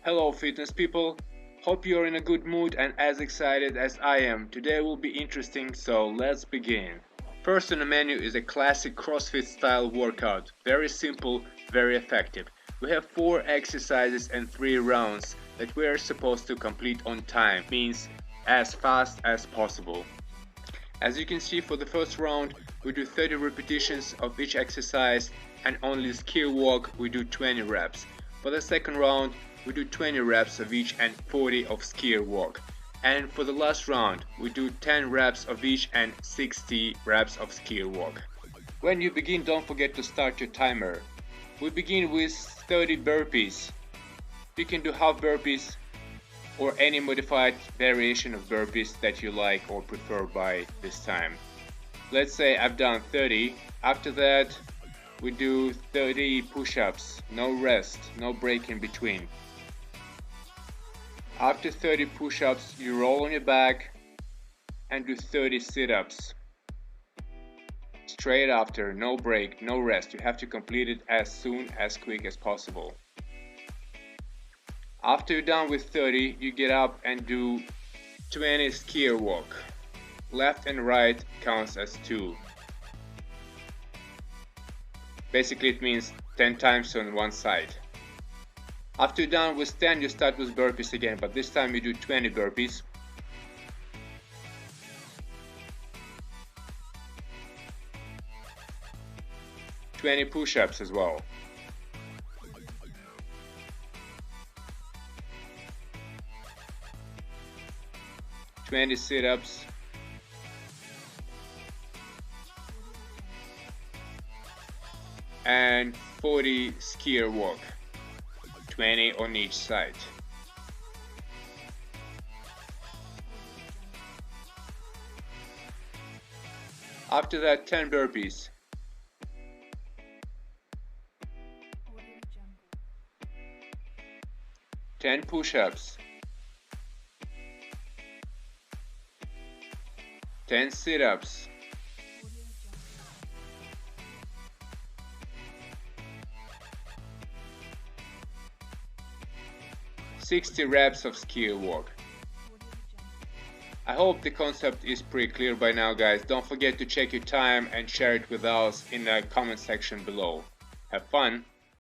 Hello fitness people, hope you're in a good mood and as excited as I am. Today will be interesting, so let's begin. First on the menu is a classic CrossFit style workout. Very simple, very effective. We have 4 exercises and 3 rounds that we are supposed to complete on time, means as fast as possible. As you can see, for the first round we do 30 repetitions of each exercise, and only skill walk we do 20 reps. For the second round we do 20 reps of each and 40 of skill walk. And for the last round we do 10 reps of each and 60 reps of skill walk. When you begin, don't forget to start your timer. We begin with 30 burpees. You can do half burpees or any modified variation of burpees that you like or prefer by this time. Let's say I've done 30. After that we do 30 push-ups, no rest, no break in between. After 30 push-ups you roll on your back and do 30 sit-ups. Straight after, no break, no rest. You have to complete it as soon as quick as possible. After you're done with 30, you get up and do 20 skier walk. Left and right counts as 2. Basically it means 10 times on one side. After you're done with 10, you start with burpees again, but this time you do 20 burpees. "20 push-ups as well. "20 sit-ups. And 40 skier walk. 20 on each side. After that, 10 burpees. "10 push-ups. 10 sit-ups. 60 reps of skill walk. I hope the concept is pretty clear by now, guys. Don't forget to check your time and share it with us in the comment section below. Have fun!